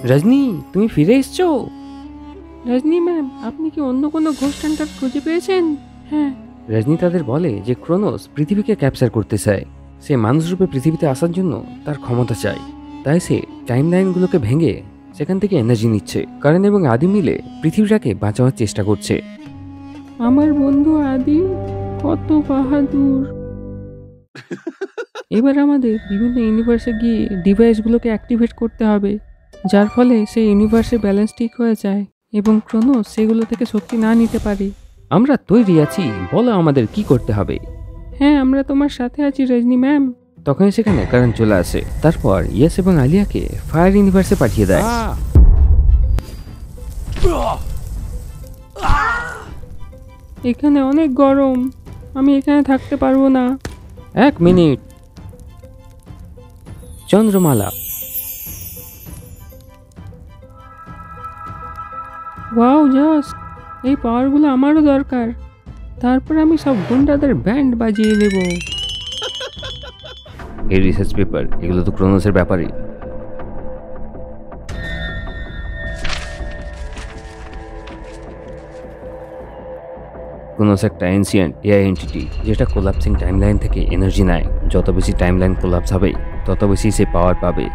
রজনী, তুমি ফিরে এসছো? রজনী ম্যাম, আপনি কি অন্য কোনো ঘোস্ট হান্টার খুঁজে পেয়েছেন? হ্যাঁ। রজনী তাদের বলে যে ক্রোনোস পৃথিবীকে ক্যাপচার করতে চায়। সে মানুষরূপে পৃথিবীতে আসার জন্য তার ক্ষমতা চায়। তাই সে টাইম লাইনগুলোকে ভেঙে সেখান থেকে এনার্জি নিচ্ছে। কারণ এবং আদি মিলে পৃথিবীটাকে বাঁচানোর চেষ্টা করছে। আমার বন্ধু আদি কত বাহাদুর। এবার আমাদের বিভিন্ন ইউনিভার্সে গিয়ে ডিভাইসগুলোকে অ্যাক্টিভেট করতে হবে, যার ফলে সেই ইউনিভার্সের ব্যালেন্স ঠিক হয়ে যায় এবং ক্রোনোস সেগুলো থেকে শক্তি না নিতে পারে। আমরা তৈরি আছি, বলো আমাদের কি করতে হবে। হ্যাঁ, আমরা তোমার সাথে আছি রজনী ম্যাম। তখন সেখানে কারণ চলে আসে। তারপর ইয়েস এবং আলিয়াকে ফায়ার ইউনিভার্সে পাঠিয়ে দেয়। এখানে অনেক গরম, আমি এখানে থাকতে পারবো না। এক মিনিট। চন্দ্রমালা। ওয়াও জস, এই পাওয়ারগুলো আমারও দরকার। তারপর আমি সব গুন্ডাদের ব্যান্ড বাজিয়ে দেব। এই রিসার্চ পেপার, এগুলো তো ক্রোনোসের ব্যাপারে। ক্রোনোস একটা এনসিয়েন্ট এআই এন্টিটি, যেটা কোলাপসিং টাইমলাইন থেকে এনার্জি নেয়। যত বেশি টাইমলাইন কোলাপস হবে তত বেশি সে পাওয়ার পাবে।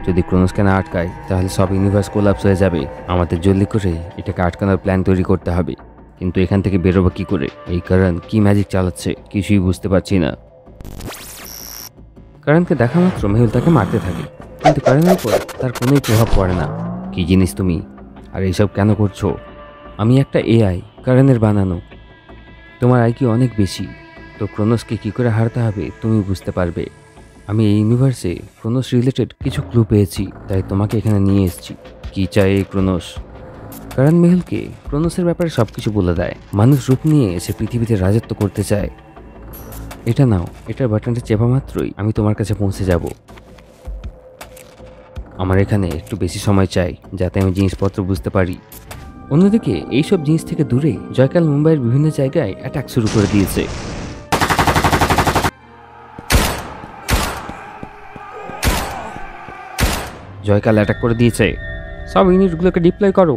যদি ক্রোনোসকে না আটকায় তাহলে সব ইউনিভার্স কোলাপস হয়ে যাবে। আমাদের জলদি করে এটাকে আটকানোর প্ল্যান তৈরি করতে হবে। কিন্তু এখান থেকে বেরোবো কি করে? এই কারণ কি ম্যাজিক চালাচ্ছে কিছুই বুঝতে পারছি না। কারণকে দেখা মাত্র মেহুল তাকে মারতে থাকে, কিন্তু কারণের উপর তার কোনোই প্রভাব পড়ে না। কি জিনিস তুমি, আর এইসব কেন করছো? আমি একটা এআই, কারণের বানানো। তোমার আইকিউ অনেক বেশি, তো ক্রোনোসকে কি করে হারাতে হবে তুমি বুঝতে পারবে। আমি এই ইউনিভার্সে ক্রোনোস রিলেটেড কিছু ক্লু পেয়েছি, তাই তোমাকে এখানে নিয়ে এসেছি। কি চাই এই ক্রোনোস? কারণ মেহুলকে ক্রোনোসের ব্যাপারে সবকিছু বলে দেয়। মানুষ রূপ নিয়ে এসে পৃথিবীতে রাজত্ব করতে চায়। এটা নাও, এটার বাটনটা চেপা মাত্রই আমি তোমার কাছে পৌঁছে যাব। আমার এখানে একটু বেশি সময় চাই, যাতে আমি জিনিসপত্র বুঝতে পারি। অন্যদিকে এইসব জিনিস থেকে দূরে জয়কাল মুম্বাইয়ের বিভিন্ন জায়গায় অ্যাটাক শুরু করে দিয়েছে। জয়কাল অ্যাটাক করে দিয়েছে। সব ইউনিটগুলোকে ডিপ্লয় করো।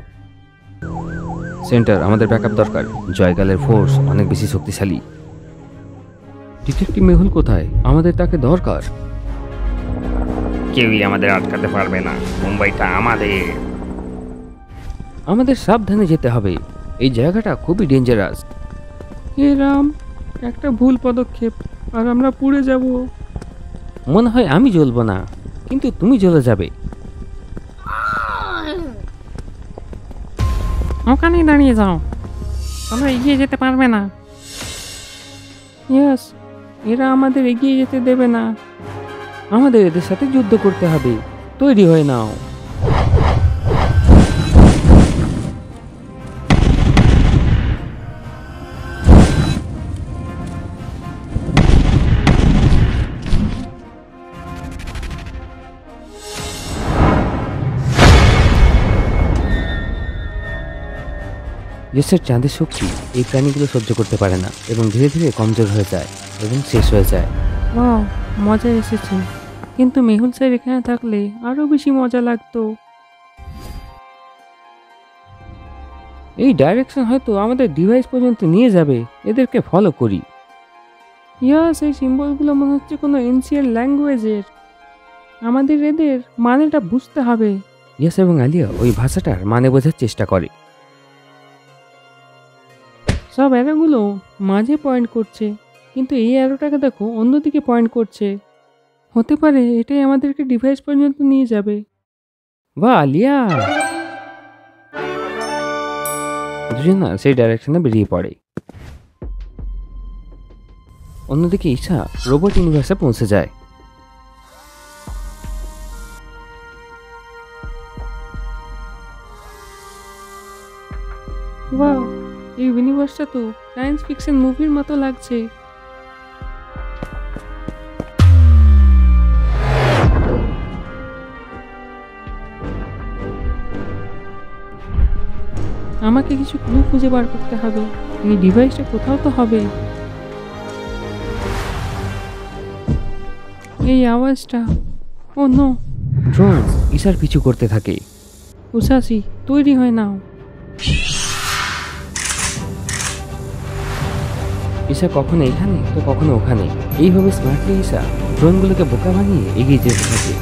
সেন্টার, আমাদের ব্যাকআপ দরকার। জয়কালের ফোর্স অনেক বেশি শক্তিশালী। ডিটেকটিভ মেহুল কোথায়? আমাদের তাকে দরকার। কেউই আমাদের আটকাতে পারবে না, মুম্বাইটা আমাদের। আমাদের সাবধানে যেতে হবে, এই জায়গাটা খুবই ডেঞ্জারাস। হে রাম, একটা ভুল পদক্ষেপ আর আমরা পুড়ে যাব। মনে হয় আমি জ্বলবো না, কিন্তু তুমি জ্বলে যাবে। ওখানেই দাঁড়িয়ে যাও, তোমরা এগিয়ে যেতে পারবে না। ইয়েস, এরা আমাদের এগিয়ে যেতে দেবে না। আমাদের এদের সাথে যুদ্ধ করতে হবে। তৈরি হয়ে নাও। ইয়েসের চাঁদের শক্তি এই প্রাণীগুলো সহ্য করতে পারে না এবং ধীরে ধীরে কমজোর হয়ে যায় এবং শেষ হয়ে যায়। ওয়াও, মজা এসেছে, কিন্তু মেহুল স্যার এখানে থাকলে আরো বেশি মজা লাগতো। এই ডাইরেকশন হয়তো আমাদের ডিভাইস পর্যন্ত নিয়ে যাবে। এদেরকে ফলো করি। ইয়াস, এই সিম্বলগুলো মনে হচ্ছে কোনো এনসিয়েন্ট ল্যাঙ্গুয়েজের। আমাদের এদের মানেটা বুঝতে হবে। ইয়াস এবং আলিয়া ওই ভাষাটার মানে বোঝার চেষ্টা করে। সব অ্যারোগুলো মাঝে পয়েন্ট করছে, কিন্তু এই অ্যারোটাকে দেখো অন্যদিকে পয়েন্ট করছে। হতে পারে এটাই আমাদেরকে ডিভাইস পর্যন্ত নিয়ে যাবে। বাহ আলিয়া! দুজনা সেই ডাইরেকশনে বেরিয়ে পড়ে। অন্যদিকে ঈশা রোবট ইউনিভার্সে পৌঁছে যায়। বাহ, এই ইউনিভার্সটা তো সায়েন্স ফিকশন মুভির মতো লাগছে। আমাকে কিছু ক্লু খুঁজে বার করতে হবে। এই ডিভাইসটা কোথাও তো হবে। এই আওয়াজটা, ও নো! ড্রোন ঈশার পিছু করতে থাকে। উসাসি, তৈরি হয় নাও। ঈশা কখনো এখানে তো কখনো ওখানে, এইভাবে স্মার্টলি ঈশা ড্রোনগুলোকে বোকা বানিয়ে এগিয়ে যেতে থাকে।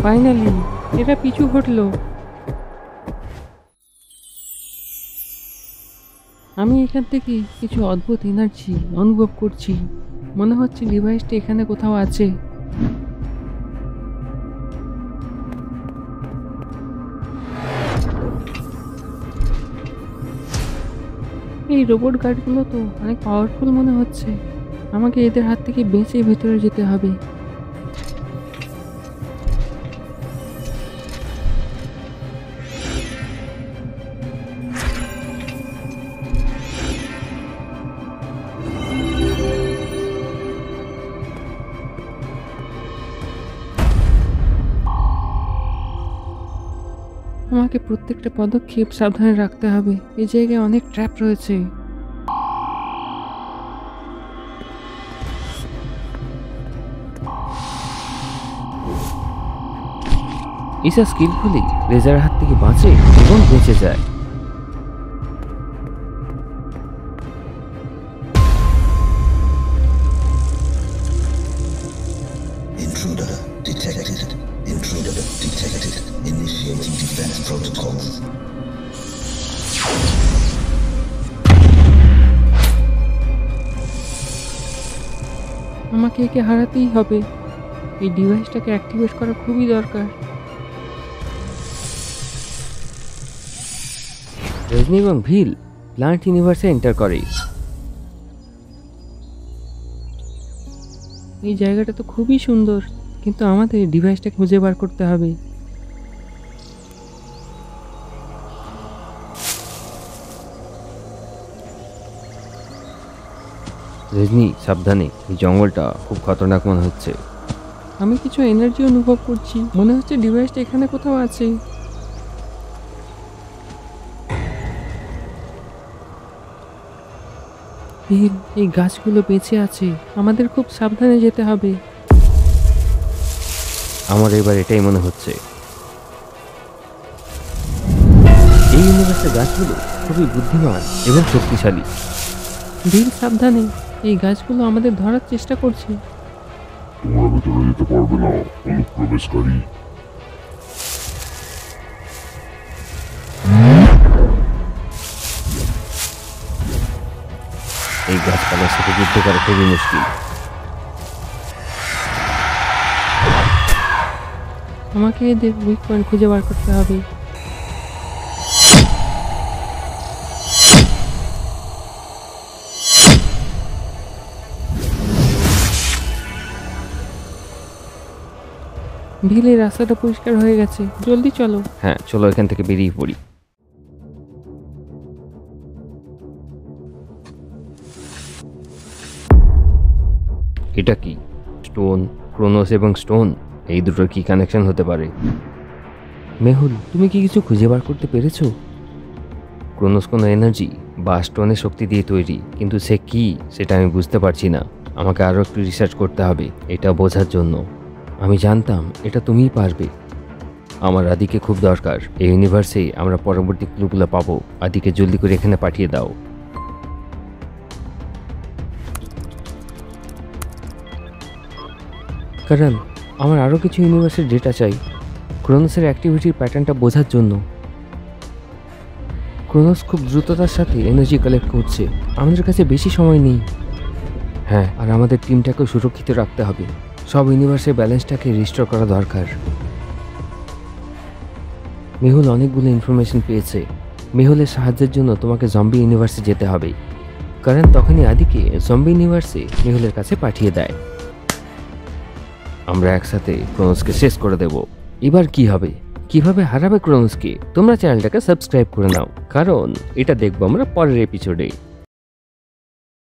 ফাইনালি এরা পিছু হটলো। আমি এখান থেকে কিছু অদ্ভুত এনার্জি অনুভব করছি। মনে হচ্ছে ডিভাইসটা এখানে কোথাও আছে। এই রোবট গার্ডগুলো তো অনেক পাওয়ারফুল মনে হচ্ছে। আমাকে এদের হাত থেকে বেঁচে ভেতরে যেতে হবে। আমাকে প্রত্যেকটা পদক্ষেপ সাবধানে রাখতে হবে। এই জায়গায় অনেক ট্র্যাপ রয়েছে। ঈশা স্কিলফুলি লেজারের হাত থেকে বাঁচে এবং বেঁচে যায়। Intruder detected. Intruder detected. Initiating defense protocols. আমাকে একে হারাতেই হবে। এই ডিভাইসটাকে অ্যাক্টিভেট করা খুবই দরকার। রজনী এবং ভিল প্লান্ট ইউনিভার্সে এন্টার করে। এই জায়গাটা তো খুবই সুন্দর, কিন্তু আমাদের ডিভাইসটা খুঁজে বার করতে হবে। রজনী সাবধানে, এই জঙ্গলটা খুব খতরনাক মনে হচ্ছে। আমি কিছু এনার্জি অনুভব করছি। মনে হচ্ছে ডিভাইসটা এখানে কোথাও আছে। ভিল, এই গাছগুলো বেঁচে আছে। আমাদের খুব সাবধানে যেতে হবে। আমার এবার এটাই মনে হচ্ছে। এই ইউনিভার্সের গাছগুলো খুবই বুদ্ধিমান এবং শক্তিশালী। ভিল, সাবধানে। এই গাছগুলো আমাদের ধরার চেষ্টা করছে। তোমরা ভেতরে যেতে পারবে না, অনুপ্রবেশকারী। এই গাছপালার সাথে যুদ্ধ করা খুবই মুশকিল। আমাকে এদের উইক পয়েন্ট খুঁজে বার করতে হবে। ভিলের রাস্তাটা পরিষ্কার হয়ে গেছে। জলদি চলো। হ্যাঁ, চলো এখান থেকে বেরিয়ে পড়ি। এটা কি? স্টোন, ক্রোনোস এবং স্টোন, এই দুটোর কি কানেকশন হতে পারে? মেহুল, তুমি কি কিছু খুঁজে বার করতে পেরেছো? ক্রোনোস কোনো এনার্জি বা স্টোনের শক্তি দিয়ে তৈরি, কিন্তু সে কি সেটা আমি বুঝতে পারছি না। আমাকে আরও একটু রিসার্চ করতে হবে এটা বোঝার জন্য। আমি জানতাম এটা তুমিই পারবে। আমার আদিকে খুব দরকার। এই ইউনিভার্সে আমরা পরবর্তী ক্লুগুলো পাবো। আদিকে জলদি করে এখানে পাঠিয়ে দাও। কারণ আমার আরও কিছু ইউনিভার্সের ডেটা চাই ক্রোনোসের অ্যাক্টিভিটির প্যাটার্নটা বোঝার জন্য। ক্রোনোস খুব দ্রুততার সাথে এনার্জি কালেক্ট করছে। আমাদের কাছে বেশি সময় নেই। হ্যাঁ, আর আমাদের টিমটাকেও সুরক্ষিত রাখতে হবে। সব ইউনিভার্সের ব্যালেন্সটাকে রিস্টোর করা দরকার। মেহুল অনেকগুলো ইনফরমেশন পেয়েছে। মেহুলের সাহায্যের জন্য তোমাকে জম্বি ইউনিভার্সে যেতে হবে। কারণ তখনই আদিকে জম্বি ইউনিভার্সে মেহুলের কাছে পাঠিয়ে দেয়। আমরা একসাথে ক্রোনোসকে শেষ করে দেব। এবার কি হবে, কিভাবে হারাবে ক্রোনোসকে? তোমরা চ্যানেলটাকে সাবস্ক্রাইব করে নাও, কারণ এটা দেখবো আমরা পরের এপিসোডে।